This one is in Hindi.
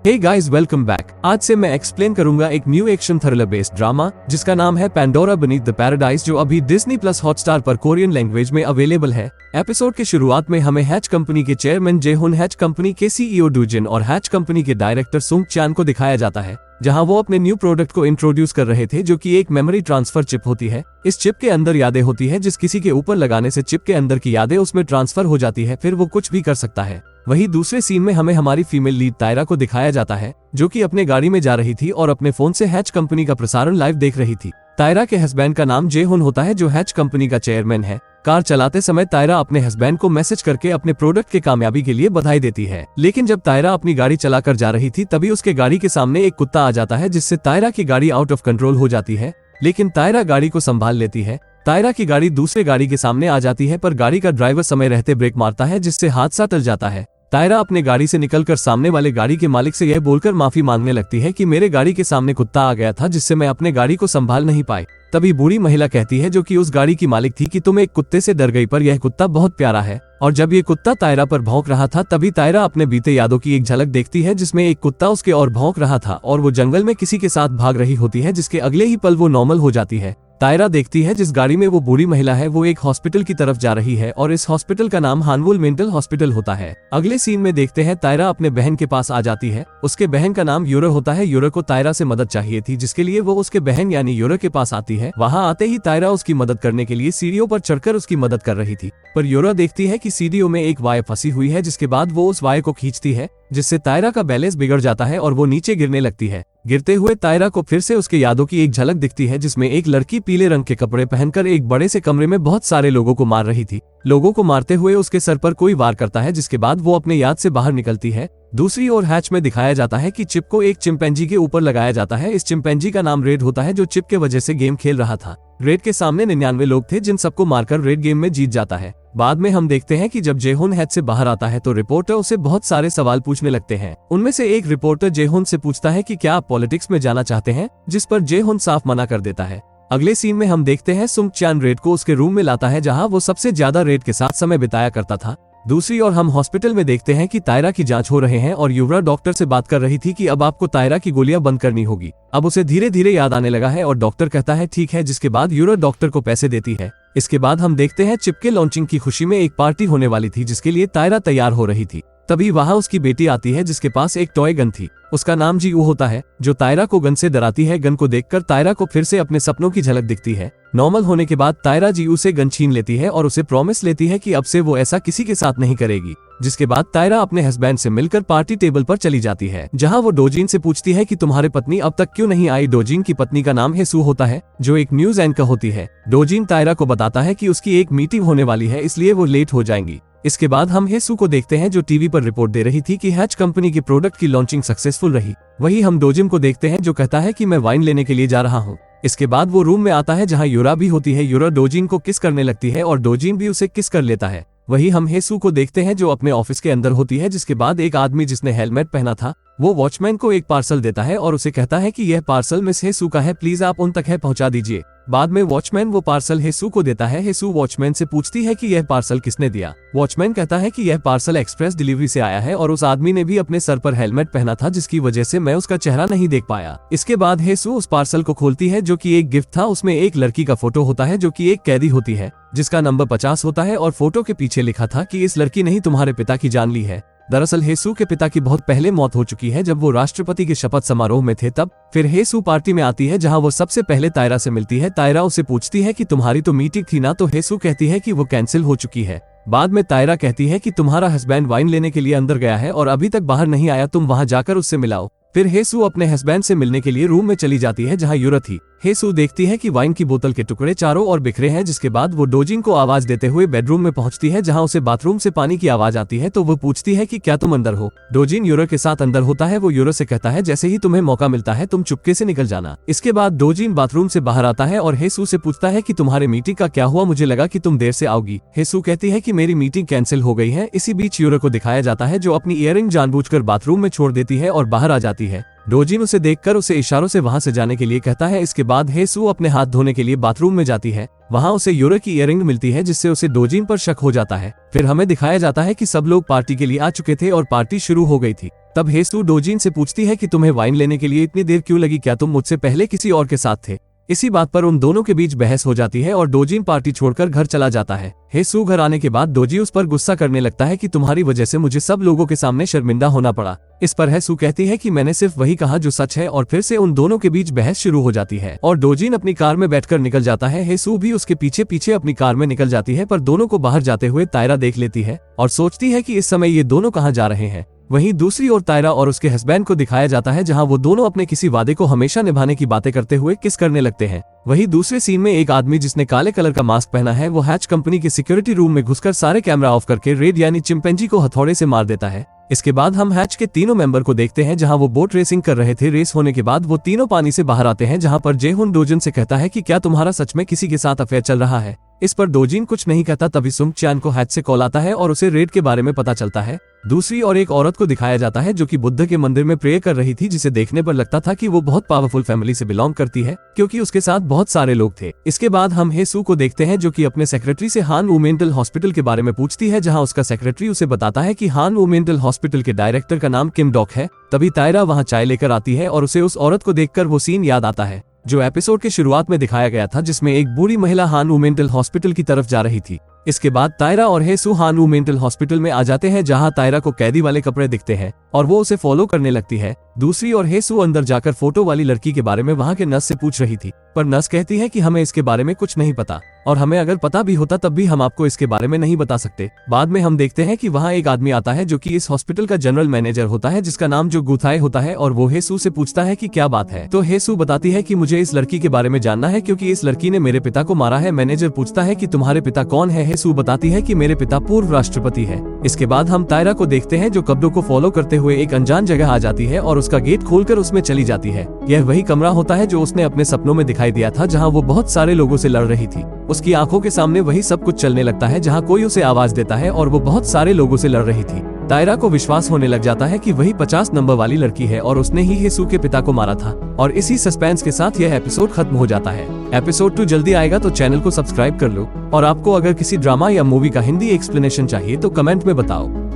Hey guys, welcome back. आज से मैं एक्सप्लेन करूंगा एक new action thriller based drama जिसका नाम है पैंडोरा बीनीथ द पैराडाइज, जो अभी डिज्नी प्लस हॉटस्टार पर कोरियन लैंग्वेज में अवेलेबल है। एपिसोड के शुरुआत में हमें हैच कंपनी के चेयरमैन जेहुन, हैच कंपनी के सीईओ डूजिन और हैच कंपनी के डायरेक्टर सुंग चान को दिखाया जाता है, जहां वो अपने न्यू प्रोडक्ट को इंट्रोड्यूस कर रहे थे, जो कि एक मेमोरी ट्रांसफर चिप होती है। इस चिप के अंदर यादें होती है, जिस किसी के ऊपर लगाने से चिप के अंदर की यादें उसमें ट्रांसफर हो जाती है, फिर वो कुछ भी कर सकता है। वहीं दूसरे सीन में हमें हमारी फीमेल लीड तायरा को दिखाया जाता है, जो कि अपने गाड़ी में जा रही थी और अपने फोन से हैच कंपनी का प्रसारण लाइव देख रही थी। तायरा के हस्बैंड का नाम जेहुन होता है, जो हैच कंपनी का चेयरमैन है। कार चलाते समय तायरा अपने हस्बैंड को मैसेज करके अपने प्रोडक्ट के कामयाबी के लिए बधाई देती है। लेकिन जब तायरा अपनी गाड़ी चलाकर जा रही थी, तभी उसके गाड़ी के सामने एक कुत्ता आ जाता है, जिससे तायरा की गाड़ी आउट ऑफ कंट्रोल हो जाती है। लेकिन तायरा गाड़ी को संभाल लेती है। तायरा की गाड़ी दूसरे गाड़ी के सामने आ जाती है, पर गाड़ी का ड्राइवर समय रहते ब्रेक मारता है, जिससे हादसा टल जाता है। तायरा अपने गाड़ी से निकलकर सामने वाले गाड़ी के मालिक से यह बोलकर माफी मांगने लगती है कि मेरे गाड़ी के सामने कुत्ता आ गया था, जिससे मैं अपने गाड़ी को संभाल नहीं पाई। तभी बूढ़ी महिला कहती है, जो कि उस गाड़ी की मालिक थी, कि तुम एक कुत्ते से डर गई, पर यह कुत्ता बहुत प्यारा है। और जब ये कुत्ता तायरा पर भौंक रहा था, तभी तायरा अपने बीते यादों की एक झलक देखती है, जिसमें एक कुत्ता उसके और भौंक रहा था और वो जंगल में किसी के साथ भाग रही होती है, जिसके अगले ही पल वो नॉर्मल हो जाती है। तायरा देखती है जिस गाड़ी में वो बूढ़ी महिला है, वो एक हॉस्पिटल की तरफ जा रही है और इस हॉस्पिटल का नाम हानवुल मेंटल हॉस्पिटल होता है। अगले सीन में देखते हैं तायरा अपने बहन के पास आ जाती है। उसके बहन का नाम यूरो होता है। यूरो को तायरा से मदद चाहिए थी, जिसके लिए वो उसके बहन यानी यूरो के पास आती है। वहां आते ही तायरा उसकी मदद करने के लिए सीढ़ियों पर चढ़कर उसकी मदद कर रही थी, पर यूरो देखती है कि सीढ़ियों में एक वायर फंसी हुई है, जिसके बाद वो उस वायर को खींचती है, जिससे तायरा का बैलेंस बिगड़ जाता है और वो नीचे गिरने लगती है। गिरते हुए तायरा को फिर से उसके यादों की एक झलक दिखती है, जिसमें एक लड़की पीले रंग के कपड़े पहनकर एक बड़े से कमरे में बहुत सारे लोगों को मार रही थी। लोगों को मारते हुए उसके सर पर कोई वार करता है, जिसके बाद वो अपने याद से बाहर निकलती है। दूसरी ओर हैच में दिखाया जाता है कि चिप को एक चिंपैंजी के ऊपर लगाया जाता है। इस चिंपैंजी का नाम रेड होता है, जो चिप के वजह से गेम खेल रहा था। रेड के सामने 99 लोग थे, जिन सबको मारकर रेड गेम में जीत जाता है। बाद में हम देखते हैं कि जब जेहुन हैच से बाहर आता है, तो रिपोर्टर उसे बहुत सारे सवाल पूछने लगते हैं। उनमें से एक रिपोर्टर जेहुन से पूछता है कि क्या आप पॉलिटिक्स में जाना चाहते हैं, जिस पर जेहुन साफ मना कर देता है। अगले सीन में हम देखते हैं सुंग चान रेड को उसके रूम में लाता है, जहां वो सबसे ज्यादा रेड के साथ समय बिताया करता था। दूसरी ओर हम हॉस्पिटल में देखते हैं कि तायरा की जांच हो रहे हैं और युवरा डॉक्टर से बात कर रही थी कि अब आपको तायरा की गोलियां बंद करनी होगी। अब उसे धीरे धीरे याद आने लगा है और डॉक्टर कहता है ठीक है, जिसके बाद युवरा डॉक्टर को पैसे देती है। इसके बाद हम देखते हैं चिप के लॉन्चिंग की खुशी में एक पार्टी होने वाली थी, जिसके लिए तायरा तैयार हो रही थी। तभी वहां उसकी बेटी आती है, जिसके पास एक टॉय गन थी। उसका नाम जीऊ होता है, जो तायरा को गन से डराती है। गन को देखकर तायरा को फिर से अपने सपनों की झलक दिखती है। नॉर्मल होने के बाद तायरा जीऊ से गन छीन लेती है और उसे प्रॉमिस लेती है कि अब से वो ऐसा किसी के साथ नहीं करेगी। जिसके बाद तायरा अपने हस्बैंड से मिलकर पार्टी टेबल पर चली जाती है, जहां वो डोजिन से पूछती है कि तुम्हारी पत्नी अब तक क्यों नहीं आई। डोजिन की पत्नी का नाम हेसू होता है, जो एक न्यूज एंकर होती है। डोजिन तायरा को बताता है कि उसकी एक मीटिंग होने वाली है, इसलिए वो लेट हो जाएंगी। इसके बाद हम हेसू को देखते हैं, जो टीवी पर रिपोर्ट दे रही थी कि हैच कंपनी की प्रोडक्ट की लॉन्चिंग सक्सेसफुल रही। वही हम डोजिन को देखते हैं, जो कहता है कि मैं वाइन लेने के लिए जा रहा हूँ। इसके बाद वो रूम में आता है, जहां यूरा भी होती है। यूरा डोजिन को किस करने लगती है और डोजिन भी उसे किस कर लेता है। वही हम हेसू को देखते हैं, जो अपने ऑफिस के अंदर होती है। जिसके बाद एक आदमी जिसने हेलमेट पहना था, वो वॉचमैन को एक पार्सल देता है और उसे कहता है कि यह पार्सल मिस हेसू का है, प्लीज आप उन तक है पहुंचा दीजिए। बाद में वॉचमैन वो पार्सल हेसू को देता है। हेसू वॉचमैन से पूछती है कि यह पार्सल किसने दिया। वॉचमैन कहता है कि यह पार्सल एक्सप्रेस डिलीवरी से आया है और उस आदमी ने भी अपने सर पर हेलमेट पहना था, जिसकी वजह से मैं उसका चेहरा नहीं देख पाया। इसके बाद हेसू उस पार्सल को खोलती है, जो कि एक गिफ्ट था। उसमें एक लड़की का फोटो होता है, जो कि एक कैदी होती है, जिसका नंबर 50 होता है और फोटो के पीछे लिखा था कि इस लड़की ने ही तुम्हारे पिता की जान ली है। दरअसल हेसू के पिता की बहुत पहले मौत हो चुकी है, जब वो राष्ट्रपति के शपथ समारोह में थे तब। फिर हेसू पार्टी में आती है, जहां वो सबसे पहले तायरा से मिलती है। तायरा उसे पूछती है कि तुम्हारी तो मीटिंग थी ना, तो हेसू कहती है कि वो कैंसिल हो चुकी है। बाद में तायरा कहती है कि तुम्हारा हस्बैंड वाइन लेने के लिए अंदर गया है और अभी तक बाहर नहीं आया, तुम वहां जाकर उससे मिलाओ। फिर हेसू अपने हस्बैंड से मिलने के लिए रूम में चली जाती है, जहां यूरा थी। हेसू देखती है कि वाइन की बोतल के टुकड़े चारों ओर बिखरे हैं। जिसके बाद वो डोजिन को आवाज देते हुए बेडरूम में पहुंचती है, जहां उसे बाथरूम से पानी की आवाज आती है। तो वो पूछती है कि क्या तुम अंदर हो। डोजिन यूरो के साथ अंदर होता है। वो यूरो से कहता है जैसे ही तुम्हें मौका मिलता है तुम चुपके से निकल जाना। इसके बाद डोजिन बाथरूम से बाहर आता है और हेसू से पूछता है कि तुम्हारे मीटिंग का क्या हुआ, मुझे लगा कि तुम देर से आओगी। हेसू कहती है कि मेरी मीटिंग कैंसिल हो गई है। इसी बीच यूरो को दिखाया जाता है, जो अपनी इयररिंग जानबूझकर बाथरूम में छोड़ देती है और बाहर आ जाती है। डोजिन उसे देखकर उसे इशारों से वहां से जाने के लिए कहता है। इसके बाद हेसू अपने हाथ धोने के लिए बाथरूम में जाती है। वहां उसे यूरो की इयररिंग मिलती है, जिससे उसे डोजिन पर शक हो जाता है। फिर हमें दिखाया जाता है कि सब लोग पार्टी के लिए आ चुके थे और पार्टी शुरू हो गई थी। तब हेसू डोजिन से पूछती है कि तुम्हें वाइन लेने के लिए इतनी देर क्यों लगी, क्या तुम मुझसे पहले किसी और के साथ थे। इसी बात पर उन दोनों के बीच बहस हो जाती है और डोजिन पार्टी छोड़कर घर चला जाता है। हेसू घर आने के बाद डोजी उस पर गुस्सा करने लगता है कि तुम्हारी वजह से मुझे सब लोगों के सामने शर्मिंदा होना पड़ा। इस पर हेसू कहती है कि मैंने सिर्फ वही कहा जो सच है, और फिर से उन दोनों के बीच बहस शुरू हो जाती है और डोजिन अपनी कार में बैठकर निकल जाता है। हेसू भी उसके पीछे पीछे अपनी कार में निकल जाती है, पर दोनों को बाहर जाते हुए तायरा देख लेती है और सोचती है कि इस समय ये दोनों कहाँ जा रहे हैं। वहीं दूसरी ओर तायरा और उसके हस्बैंड को दिखाया जाता है, जहां वो दोनों अपने किसी वादे को हमेशा निभाने की बातें करते हुए किस करने लगते हैं। वहीं दूसरे सीन में एक आदमी जिसने काले कलर का मास्क पहना है वो हैच कंपनी के सिक्योरिटी रूम में घुसकर सारे कैमरा ऑफ करके रेड यानी चिंपैंजी को हथौड़े से मार देता है। इसके बाद हम हैच के तीनों मेंबर को देखते हैं, जहां वो बोट रेसिंग कर रहे थे। रेस होने के बाद वो तीनों पानी से बाहर आते हैं, जहां पर जेहुन डोजिन से कहता है कि क्या तुम्हारा सच में किसी के साथ अफेयर चल रहा है। इस पर डोजिन कुछ नहीं कहता। तभी सुंग चैन को हैच से कॉल आता है और उसे रेड के बारे में पता चलता है। दूसरी ओर एक औरत को दिखाया जाता है जो कि बुद्ध के मंदिर में प्रे कर रही थी, जिसे देखने पर लगता था कि वो बहुत पावरफुल फैमिली से बिलोंग करती है, क्योंकि उसके साथ बहुत सारे लोग थे। इसके बाद हम हेसू को देखते हैं जो कि अपने सेक्रेटरी से हान वू मेंटल हॉस्पिटल के बारे में पूछती है, जहां उसका सेक्रेटरी उसे बताता है कि हान वू मेंटल हॉस्पिटल के डायरेक्टर का नाम किम डॉक है। तभी तायरा वहां चाय लेकर आती है और उसे उस औरत को देखकर वो सीन याद आता है जो एपिसोड के शुरुआत में दिखाया गया था, जिसमें एक बूढ़ी महिला हान वू मेंटल हॉस्पिटल की तरफ जा रही थी। इसके बाद तायरा और हेसू हान वू मेंटल हॉस्पिटल में आ जाते हैं, जहां तायरा को कैदी वाले कपड़े दिखते हैं और वो उसे फॉलो करने लगती है। दूसरी ओर हेसू अंदर जाकर फोटो वाली लड़की के बारे में वहां के नर्स से पूछ रही थी, पर नर्स कहती है कि हमें इसके बारे में कुछ नहीं पता, और हमें अगर पता भी होता तब भी हम आपको इसके बारे में नहीं बता सकते। बाद में हम देखते हैं कि वहां एक आदमी आता है जो कि इस हॉस्पिटल का जनरल मैनेजर होता है, जिसका नाम जो गुथाए होता है, और वो हेसू से पूछता है कि क्या बात है। तो हेसू बताती है कि मुझे इस लड़की के बारे में जानना है, क्योंकि इस लड़की ने मेरे पिता को मारा है। मैनेजर पूछता है कि तुम्हारे पिता कौन है। हेसू बताती है कि मेरे पिता पूर्व राष्ट्रपति है। इसके बाद हम तायरा को देखते हैं जो कब्रों को फॉलो करते हुए एक अनजान जगह आ जाती है और उसका गेट खोलकर उसमें चली जाती है। यह वही कमरा होता है जो उसने अपने सपनों में दिखाई दिया था, जहां वो बहुत सारे लोगों से लड़ रही थी। उसकी आंखों के सामने वही सब कुछ चलने लगता है, जहां कोई उसे आवाज देता है और वो बहुत सारे लोगों से लड़ रही थी। तायरा को विश्वास होने लग जाता है कि वही 50 नंबर वाली लड़की है और उसने ही हेसू के पिता को मारा था। और इसी सस्पेंस के साथ यह एपिसोड खत्म हो जाता है। एपिसोड 2 जल्दी आएगा तो चैनल को सब्सक्राइब कर लो, और आपको अगर किसी ड्रामा या मूवी का हिंदी एक्सप्लेनेशन चाहिए तो कमेंट में बताओ।